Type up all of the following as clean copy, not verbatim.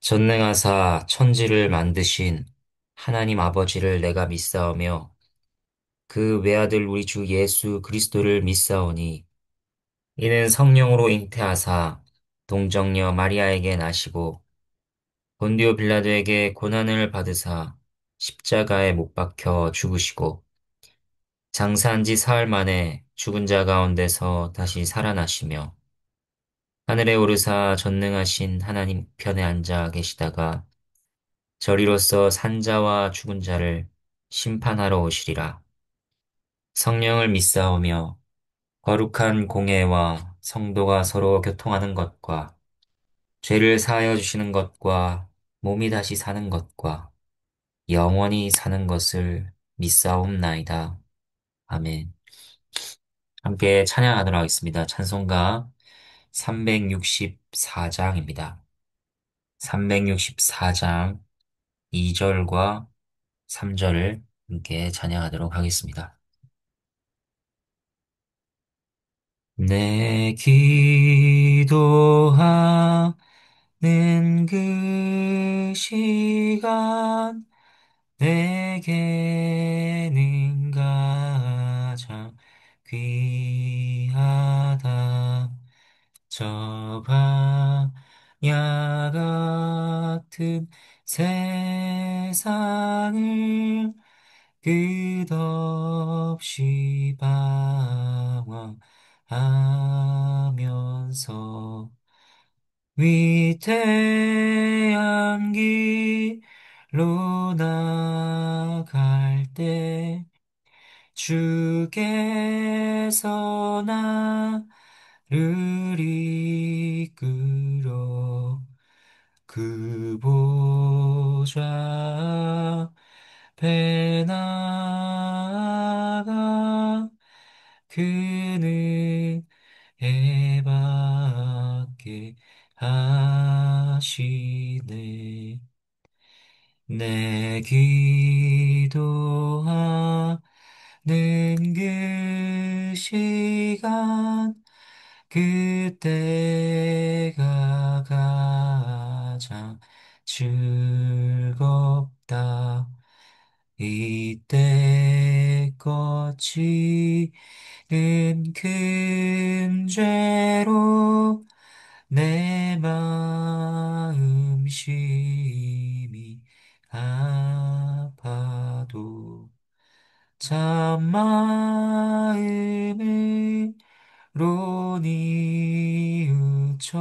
전능하사 천지를 만드신 하나님 아버지를 내가 믿사오며 그 외아들 우리 주 예수 그리스도를 믿사오니 이는 성령으로 잉태하사 동정녀 마리아에게 나시고 본디오 빌라도에게 고난을 받으사 십자가에 못 박혀 죽으시고 장사한 지 사흘 만에 죽은 자 가운데서 다시 살아나시며 하늘에 오르사 전능하신 하나님 편에 앉아 계시다가 저리로서 산자와 죽은 자를 심판하러 오시리라. 성령을 믿사오며 거룩한 공예와 성도가 서로 교통하는 것과 죄를 사하여 주시는 것과 몸이 다시 사는 것과 영원히 사는 것을 믿사옵나이다. 아멘. 함께 찬양하도록 하겠습니다. 찬송가 364장입니다. 364장 2절과 3절을 함께 찬양하도록 하겠습니다. 내 기도하는 그 시간 내게는 가장 귀하다. 저 광야 같은 세상을 끝없이 방황하면서 위태한 길로 나갈 때 주께서 나를 이끌어 그 보좌 앞에 나아가 그는 해받게 하시네. 내 기도하는 그 시간 그때가 가장 즐겁다. 이때 거치는 큰 죄로 내 마음 심히 아파도 참 마음으로 뉘우쳐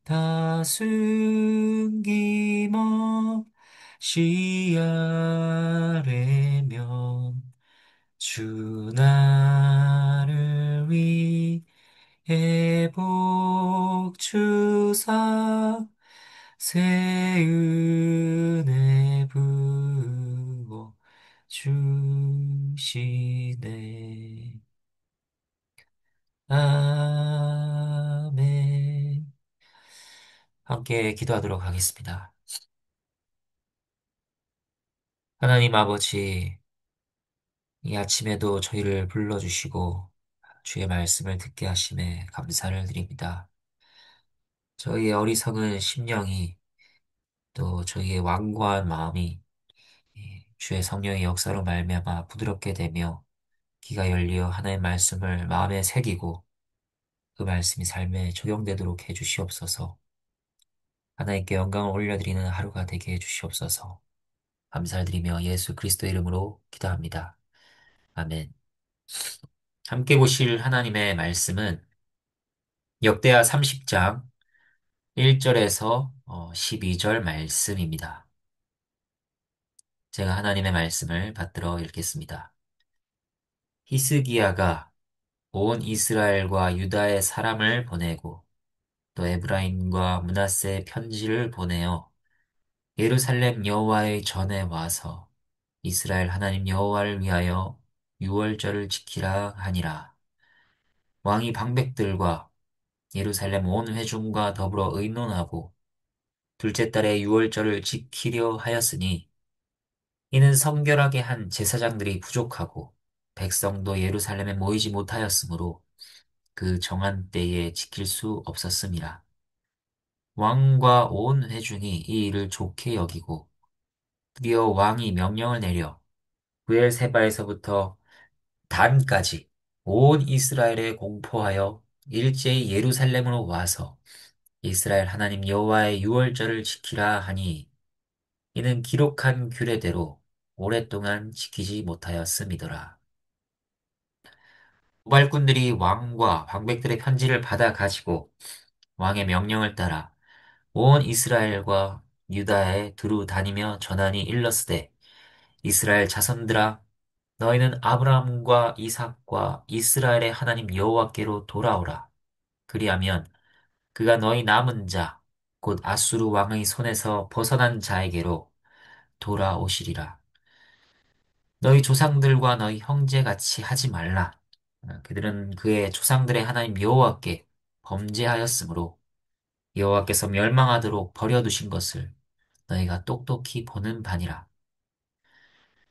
다 숨김없이 아뢰면 주 나를 위해 복 주사 새 은혜 부어 주시네. 아멘. 함께 기도하도록 하겠습니다. 하나님 아버지, 이 아침에도 저희를 불러주시고 주의 말씀을 듣게 하심에 감사를 드립니다. 저희의 어리석은 심령이 또 저희의 완고한 마음이 주의 성령의 역사로 말미암아 부드럽게 되며 귀가 열려 하나의 말씀을 마음에 새기고 그 말씀이 삶에 적용되도록 해 주시옵소서. 하나님께 영광을 올려드리는 하루가 되게 해 주시옵소서. 감사를 드리며 예수 그리스도 이름으로 기도합니다. 아멘. 함께 보실 하나님의 말씀은 역대하 30장 1절에서 12절 말씀입니다. 제가 하나님의 말씀을 받들어 읽겠습니다. 히스기야가 온 이스라엘과 유다의 사람을 보내고 또 에브라임과 므낫세의 편지를 보내어 예루살렘 여호와의 전에 와서 이스라엘 하나님 여호와를 위하여 유월절을 지키라 하니라. 왕이 방백들과 예루살렘 온 회중과 더불어 의논하고 둘째 달에 유월절을 지키려 하였으니 이는 성결하게 한 제사장들이 부족하고 백성도 예루살렘에 모이지 못하였으므로 그 정한 때에 지킬 수 없었음이라. 왕과 온 회중이 이 일을 좋게 여기고 드디어 왕이 명령을 내려 브엘세바에서부터 단까지 온 이스라엘에 공포하여 일제히 예루살렘으로 와서 이스라엘 하나님 여호와의 유월절을 지키라 하니 이는 기록한 규례대로 오랫동안 지키지 못하였음이더라. 고발꾼들이 왕과 방백들의 편지를 받아 가지고 왕의 명령을 따라 온 이스라엘과 유다에 두루 다니며 전하니 일렀으되 이스라엘 자손들아 너희는 아브라함과 이삭과 이스라엘의 하나님 여호와께로 돌아오라. 그리하면 그가 너희 남은 자, 곧 아수르 왕의 손에서 벗어난 자에게로 돌아오시리라. 너희 조상들과 너희 형제같이 하지 말라. 그들은 그의 조상들의 하나님 여호와께 범죄하였으므로 여호와께서 멸망하도록 버려두신 것을 너희가 똑똑히 보는 바니라.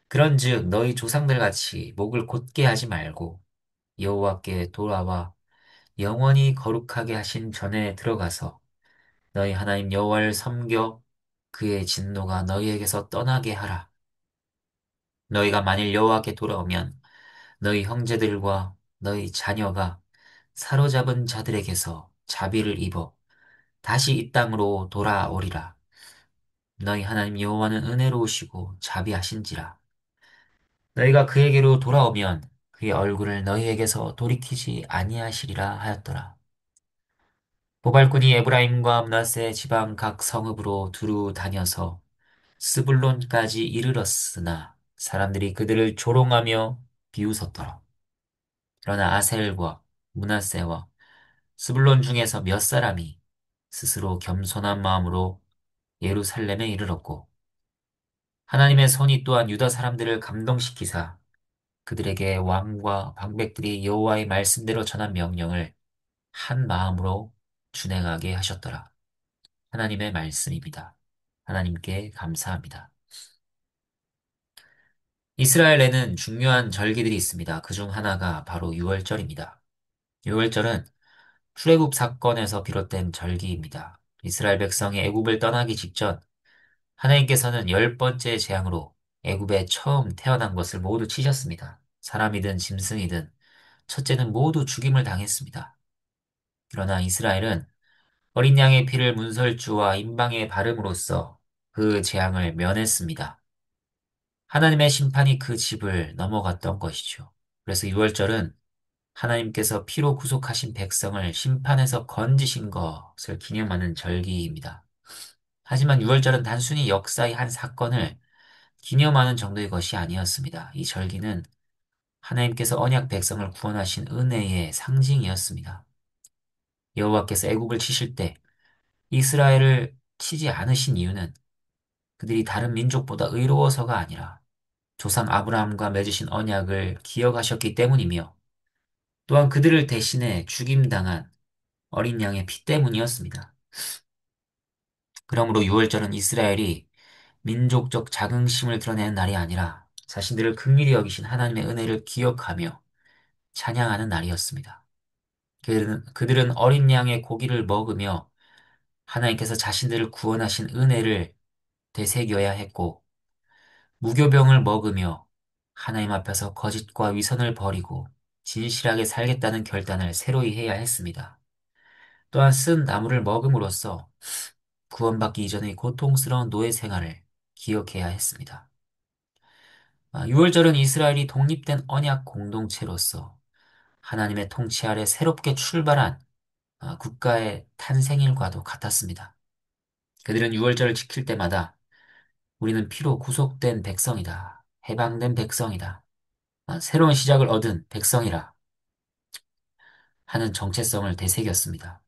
그런즉 너희 조상들 같이 목을 곧게 하지 말고 여호와께 돌아와 영원히 거룩하게 하신 전에 들어가서 너희 하나님 여호와를 섬겨 그의 진노가 너희에게서 떠나게 하라. 너희가 만일 여호와께 돌아오면 너희 형제들과 너희 자녀가 사로잡은 자들에게서 자비를 입어 다시 이 땅으로 돌아오리라. 너희 하나님 여호와는 은혜로우시고 자비하신지라. 너희가 그에게로 돌아오면 그의 얼굴을 너희에게서 돌이키지 아니하시리라 하였더라. 보발꾼이 에브라임과 므낫세 지방 각 성읍으로 두루 다녀서 스불론까지 이르렀으나 사람들이 그들을 조롱하며 비웃었더라. 그러나 아셀과 므낫세와 스불론 중에서 몇 사람이 스스로 겸손한 마음으로 예루살렘에 이르렀고 하나님의 손이 또한 유다 사람들을 감동시키사 그들에게 왕과 방백들이 여호와의 말씀대로 전한 명령을 한 마음으로 준행하게 하셨더라. 하나님의 말씀입니다. 하나님께 감사합니다. 이스라엘에는 중요한 절기들이 있습니다. 그 중 하나가 바로 유월절입니다. 유월절은 출애굽 사건에서 비롯된 절기입니다. 이스라엘 백성이 애굽을 떠나기 직전 하나님께서는 열 번째 재앙으로 애굽에 처음 태어난 것을 모두 치셨습니다. 사람이든 짐승이든 첫째는 모두 죽임을 당했습니다. 그러나 이스라엘은 어린 양의 피를 문설주와 임방에 바름으로써 그 재앙을 면했습니다. 하나님의 심판이 그 집을 넘어갔던 것이죠. 그래서 유월절은 하나님께서 피로 구속하신 백성을 심판에서 건지신 것을 기념하는 절기입니다. 하지만 유월절은 단순히 역사의 한 사건을 기념하는 정도의 것이 아니었습니다. 이 절기는 하나님께서 언약 백성을 구원하신 은혜의 상징이었습니다. 여호와께서 애국을 치실 때 이스라엘을 치지 않으신 이유는 그들이 다른 민족보다 의로워서가 아니라 조상 아브라함과 맺으신 언약을 기억하셨기 때문이며 또한 그들을 대신해 죽임당한 어린 양의 피 때문이었습니다. 그러므로 유월절은 이스라엘이 민족적 자긍심을 드러내는 날이 아니라 자신들을 긍휼히 여기신 하나님의 은혜를 기억하며 찬양하는 날이었습니다. 그들은 어린 양의 고기를 먹으며 하나님께서 자신들을 구원하신 은혜를 되새겨야 했고, 무교병을 먹으며 하나님 앞에서 거짓과 위선을 버리고 진실하게 살겠다는 결단을 새로이 해야 했습니다. 또한 쓴 나무를 먹음으로써 구원받기 이전의 고통스러운 노예 생활을 기억해야 했습니다. 유월절은 이스라엘이 독립된 언약 공동체로서 하나님의 통치 아래 새롭게 출발한 국가의 탄생일과도 같았습니다. 그들은 유월절을 지킬 때마다 우리는 피로 구속된 백성이다. 해방된 백성이다. 새로운 시작을 얻은 백성이라 하는 정체성을 되새겼습니다.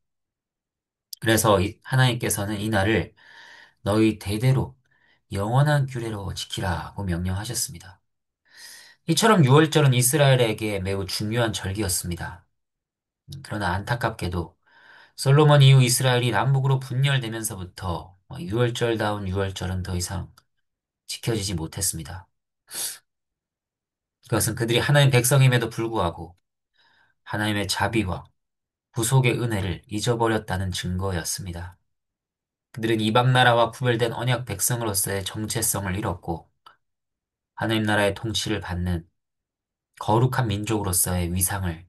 그래서 하나님께서는 이 날을 너희 대대로 영원한 규례로 지키라고 명령하셨습니다. 이처럼 유월절은 이스라엘에게 매우 중요한 절기였습니다. 그러나 안타깝게도 솔로몬 이후 이스라엘이 남북으로 분열되면서부터 유월절다운 유월절은 더 이상 지켜지지 못했습니다. 그것은 그들이 하나님 백성임에도 불구하고 하나님의 자비와 구속의 은혜를 잊어버렸다는 증거였습니다. 그들은 이방 나라와 구별된 언약 백성으로서의 정체성을 잃었고 하나님 나라의 통치를 받는 거룩한 민족으로서의 위상을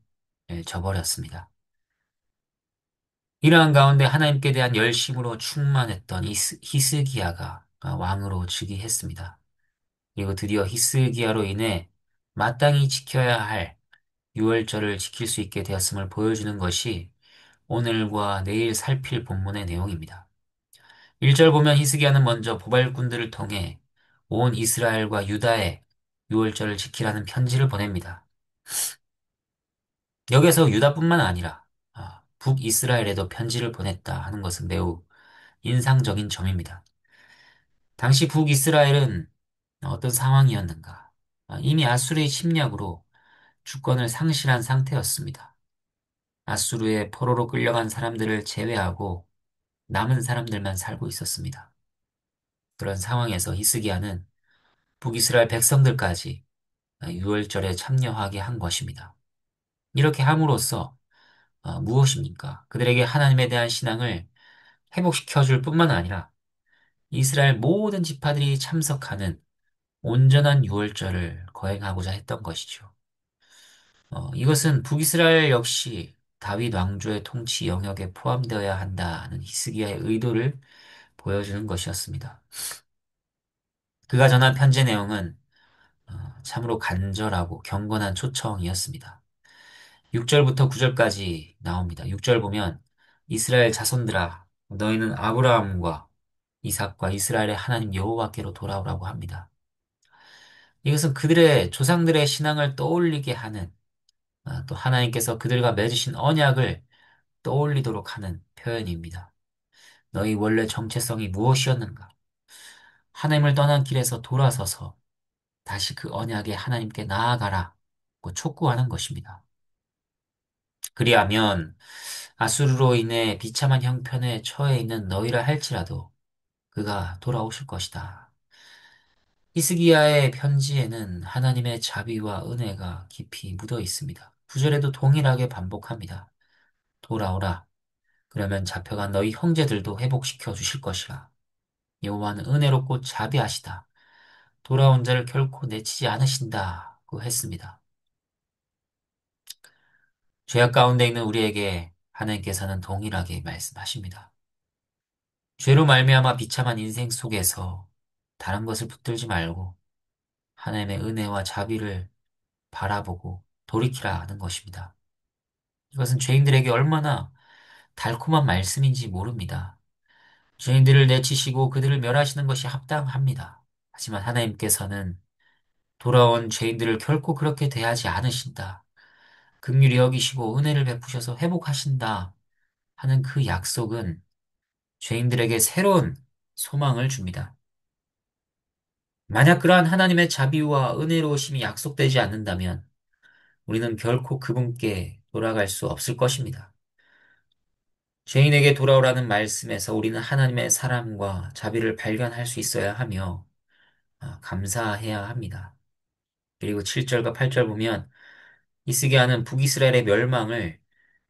저버렸습니다. 이러한 가운데 하나님께 대한 열심으로 충만했던 히스기야가 왕으로 즉위했습니다. 그리고 드디어 히스기야로 인해 마땅히 지켜야 할 유월절을 지킬 수 있게 되었음을 보여주는 것이 오늘과 내일 살필 본문의 내용입니다. 1절 보면 히스기야는 먼저 보발꾼들을 통해 온 이스라엘과 유다에 유월절을 지키라는 편지를 보냅니다. 여기서 유다뿐만 아니라 북이스라엘에도 편지를 보냈다 하는 것은 매우 인상적인 점입니다. 당시 북이스라엘은 어떤 상황이었는가? 이미 아수르의 침략으로 주권을 상실한 상태였습니다. 아수르의 포로로 끌려간 사람들을 제외하고 남은 사람들만 살고 있었습니다. 그런 상황에서 히스기야는 북이스라엘 백성들까지 유월절에 참여하게 한 것입니다. 이렇게 함으로써 무엇입니까? 그들에게 하나님에 대한 신앙을 회복시켜 줄 뿐만 아니라 이스라엘 모든 지파들이 참석하는 온전한 유월절을 거행하고자 했던 것이죠. 이것은 북이스라엘 역시 다윗 왕조의 통치 영역에 포함되어야 한다는 히스기야의 의도를 보여주는 것이었습니다. 그가 전한 편지 내용은 참으로 간절하고 경건한 초청이었습니다. 6절부터 9절까지 나옵니다. 6절 보면 이스라엘 자손들아 너희는 아브라함과 이삭과 이스라엘의 하나님 여호와께로 돌아오라고 합니다. 이것은 그들의 조상들의 신앙을 떠올리게 하는 또 하나님께서 그들과 맺으신 언약을 떠올리도록 하는 표현입니다. 너희 원래 정체성이 무엇이었는가? 하나님을 떠난 길에서 돌아서서 다시 그 언약의 하나님께 나아가라. 고 촉구하는 것입니다. 그리하면 아수르로 인해 비참한 형편에 처해 있는 너희라 할지라도 그가 돌아오실 것이다. 히스기야의 편지에는 하나님의 자비와 은혜가 깊이 묻어 있습니다. 9절에도 동일하게 반복합니다. 돌아오라. 그러면 잡혀간 너희 형제들도 회복시켜 주실 것이라. 여호와는 은혜롭고 자비하시다. 돌아온 자를 결코 내치지 않으신다고 했습니다. 죄악 가운데 있는 우리에게 하나님께서는 동일하게 말씀하십니다. 죄로 말미암아 비참한 인생 속에서 다른 것을 붙들지 말고 하나님의 은혜와 자비를 바라보고 돌이키라 하는 것입니다. 이것은 죄인들에게 얼마나 달콤한 말씀인지 모릅니다. 죄인들을 내치시고 그들을 멸하시는 것이 합당합니다. 하지만 하나님께서는 돌아온 죄인들을 결코 그렇게 대하지 않으신다. 긍휼히 여기시고 은혜를 베푸셔서 회복하신다 하는 그 약속은 죄인들에게 새로운 소망을 줍니다. 만약 그러한 하나님의 자비와 은혜로우심이 약속되지 않는다면 우리는 결코 그분께 돌아갈 수 없을 것입니다. 죄인에게 돌아오라는 말씀에서 우리는 하나님의 사랑과 자비를 발견할 수 있어야 하며 감사해야 합니다. 그리고 7절과 8절 보면 히스기야는 북이스라엘의 멸망을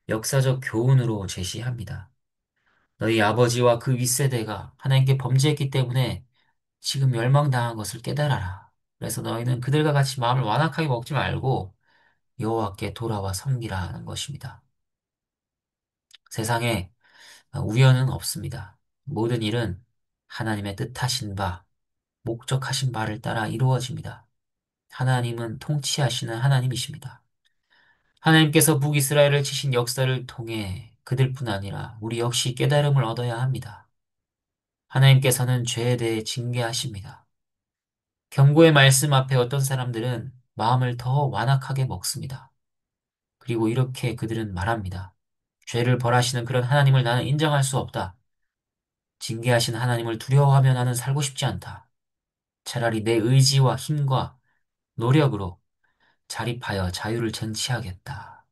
역사적 교훈으로 제시합니다. 너희 아버지와 그 윗세대가 하나님께 범죄했기 때문에 지금 멸망당한 것을 깨달아라. 그래서 너희는 그들과 같이 마음을 완악하게 먹지 말고 여호와께 돌아와 섬기라는 것입니다. 세상에 우연은 없습니다. 모든 일은 하나님의 뜻하신 바, 목적하신 바를 따라 이루어집니다. 하나님은 통치하시는 하나님이십니다. 하나님께서 북이스라엘을 치신 역사를 통해 그들뿐 아니라 우리 역시 깨달음을 얻어야 합니다. 하나님께서는 죄에 대해 징계하십니다. 경고의 말씀 앞에 어떤 사람들은 마음을 더 완악하게 먹습니다. 그리고 이렇게 그들은 말합니다. 죄를 벌하시는 그런 하나님을 나는 인정할 수 없다. 징계하신 하나님을 두려워하며 나는 살고 싶지 않다. 차라리 내 의지와 힘과 노력으로 자립하여 자유를 쟁취하겠다.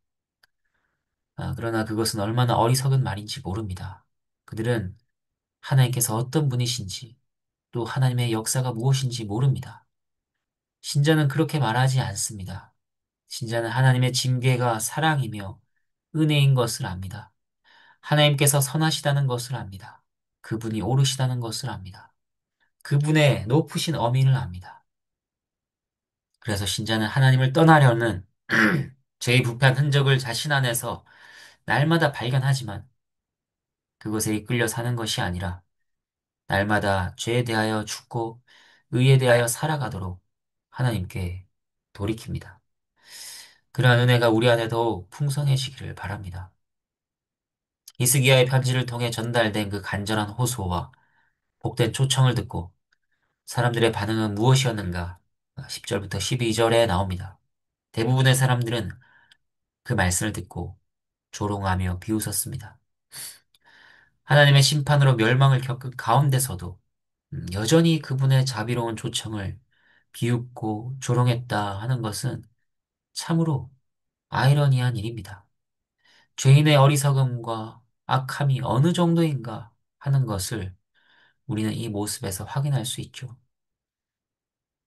그러나 그것은 얼마나 어리석은 말인지 모릅니다. 그들은 하나님께서 어떤 분이신지 또 하나님의 역사가 무엇인지 모릅니다. 신자는 그렇게 말하지 않습니다. 신자는 하나님의 징계가 사랑이며 은혜인 것을 압니다. 하나님께서 선하시다는 것을 압니다. 그분이 오르시다는 것을 압니다. 그분의 높으신 어민을 압니다. 그래서 신자는 하나님을 떠나려는 죄의 부패한 흔적을 자신 안에서 날마다 발견하지만 그것에 이끌려 사는 것이 아니라 날마다 죄에 대하여 죽고 의에 대하여 살아가도록 하나님께 돌이킵니다. 그러한 은혜가 우리 안에 더욱 풍성해지기를 바랍니다. 히스기야의 편지를 통해 전달된 그 간절한 호소와 복된 초청을 듣고 사람들의 반응은 무엇이었는가? 10절부터 12절에 나옵니다. 대부분의 사람들은 그 말씀을 듣고 조롱하며 비웃었습니다. 하나님의 심판으로 멸망을 겪은 가운데서도 여전히 그분의 자비로운 초청을 비웃고 조롱했다 하는 것은 참으로 아이러니한 일입니다. 죄인의 어리석음과 악함이 어느 정도인가 하는 것을 우리는 이 모습에서 확인할 수 있죠.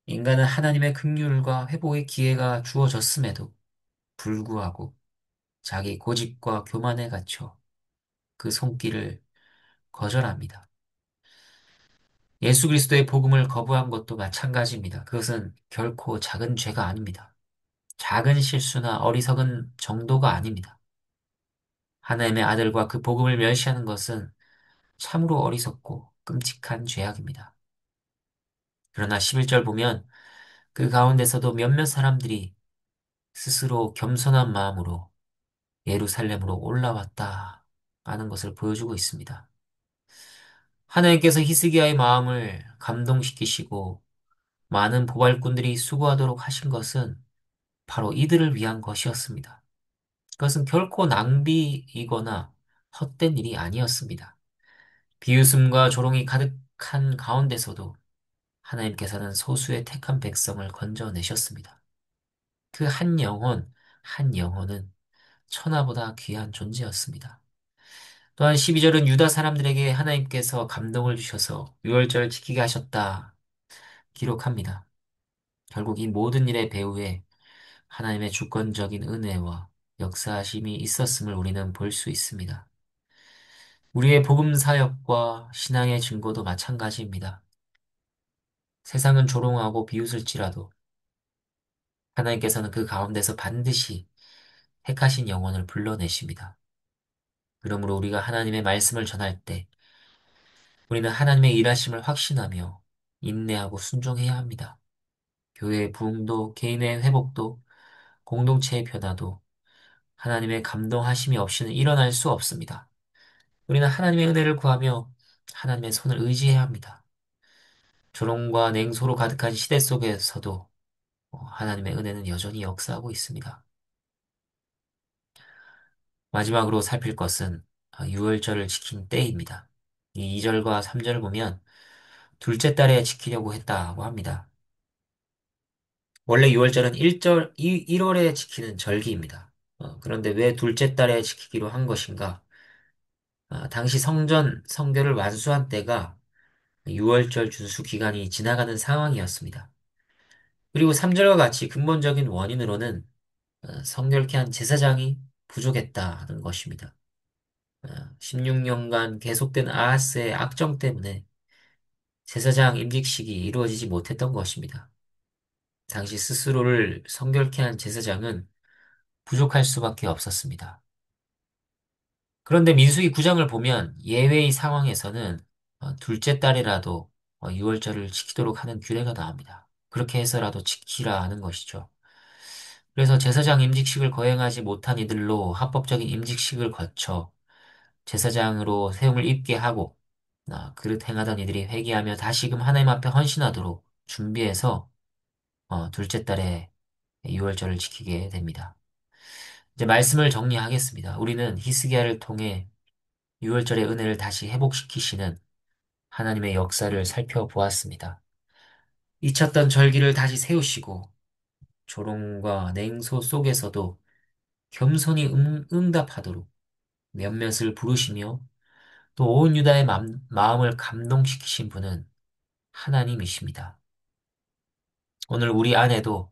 인간은 하나님의 긍휼과 회복의 기회가 주어졌음에도 불구하고 자기 고집과 교만에 갇혀 그 손길을 거절합니다. 예수 그리스도의 복음을 거부한 것도 마찬가지입니다. 그것은 결코 작은 죄가 아닙니다. 작은 실수나 어리석은 정도가 아닙니다. 하나님의 아들과 그 복음을 멸시하는 것은 참으로 어리석고 끔찍한 죄악입니다. 그러나 11절 보면 그 가운데서도 몇몇 사람들이 스스로 겸손한 마음으로 예루살렘으로 올라왔다 하는 것을 보여주고 있습니다. 하나님께서 히스기야의 마음을 감동시키시고 많은 보발꾼들이 수고하도록 하신 것은 바로 이들을 위한 것이었습니다. 그것은 결코 낭비이거나 헛된 일이 아니었습니다. 비웃음과 조롱이 가득한 가운데서도 하나님께서는 소수의 택한 백성을 건져내셨습니다. 그 한 영혼은 천하보다 귀한 존재였습니다. 또한 12절은 유다 사람들에게 하나님께서 감동을 주셔서 유월절을 지키게 하셨다 기록합니다. 결국 이 모든 일의 배후에 하나님의 주권적인 은혜와 역사하심이 있었음을 우리는 볼 수 있습니다. 우리의 복음 사역과 신앙의 증거도 마찬가지입니다. 세상은 조롱하고 비웃을지라도 하나님께서는 그 가운데서 반드시 택하신 영혼을 불러내십니다. 그러므로 우리가 하나님의 말씀을 전할 때 우리는 하나님의 일하심을 확신하며 인내하고 순종해야 합니다. 교회의 부흥도 개인의 회복도 공동체의 변화도 하나님의 감동하심이 없이는 일어날 수 없습니다. 우리는 하나님의 은혜를 구하며 하나님의 손을 의지해야 합니다. 조롱과 냉소로 가득한 시대 속에서도 하나님의 은혜는 여전히 역사하고 있습니다. 마지막으로 살필 것은 유월절을 지킨 때입니다. 이 2절과 3절을 보면 둘째 달에 지키려고 했다고 합니다. 원래 유월절은 1월에 지키는 절기입니다. 그런데 왜 둘째 달에 지키기로 한 것인가? 당시 성결을 완수한 때가 유월절 준수 기간이 지나가는 상황이었습니다. 그리고 3절과 같이 근본적인 원인으로는 성결케 한 제사장이 부족했다는 것입니다. 16년간 계속된 아하스의 악정 때문에 제사장 임직식이 이루어지지 못했던 것입니다. 당시 스스로를 성결케 한 제사장은 부족할 수밖에 없었습니다. 그런데 민수기 9장을 보면 예외의 상황에서는 둘째 달이라도 유월절을 지키도록 하는 규례가 나옵니다. 그렇게 해서라도 지키라 하는 것이죠. 그래서 제사장 임직식을 거행하지 못한 이들로 합법적인 임직식을 거쳐 제사장으로 세움을 입게 하고 그릇 행하던 이들이 회개하며 다시금 하나님 앞에 헌신하도록 준비해서 둘째 달에 유월절을 지키게 됩니다. 이제 말씀을 정리하겠습니다. 우리는 히스기야를 통해 유월절의 은혜를 다시 회복시키시는 하나님의 역사를 살펴보았습니다. 잊혔던 절기를 다시 세우시고 조롱과 냉소 속에서도 겸손히 응답하도록 몇몇을 부르시며 또 온 유다의 마음을 감동시키신 분은 하나님이십니다. 오늘 우리 안에도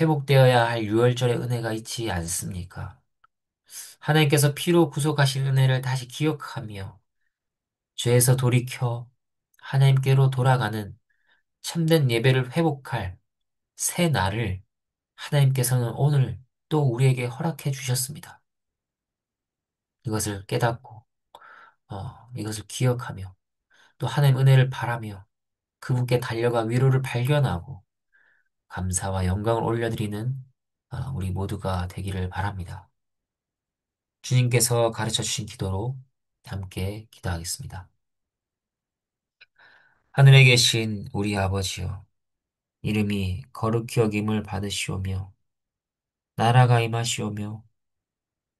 회복되어야 할 유월절의 은혜가 있지 않습니까? 하나님께서 피로 구속하신 은혜를 다시 기억하며 죄에서 돌이켜 하나님께로 돌아가는 참된 예배를 회복할 새 날을 하나님께서는 오늘 또 우리에게 허락해 주셨습니다. 이것을 깨닫고, 이것을 기억하며, 또 하나님 은혜를 바라며, 그분께 달려가 위로를 발견하고, 감사와 영광을 올려드리는 우리 모두가 되기를 바랍니다. 주님께서 가르쳐 주신 기도로 함께 기도하겠습니다. 하늘에 계신 우리 아버지여, 이름이 거룩히 여김을 받으시오며, 나라가 임하시오며,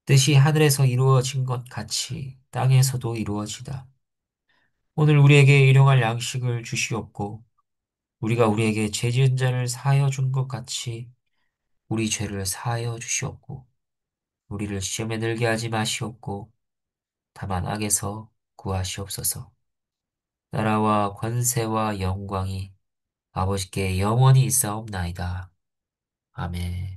뜻이 하늘에서 이루어진 것 같이 땅에서도 이루어지다. 오늘 우리에게 일용할 양식을 주시옵고, 우리가 우리에게 죄 지은 자를 사하여 준 것 같이 우리 죄를 사하여 주시옵고, 우리를 시험에 들게 하지 마시옵고, 다만 악에서 구하시옵소서. 나라와 권세와 영광이 아버지께 영원히 있사옵나이다. 아멘.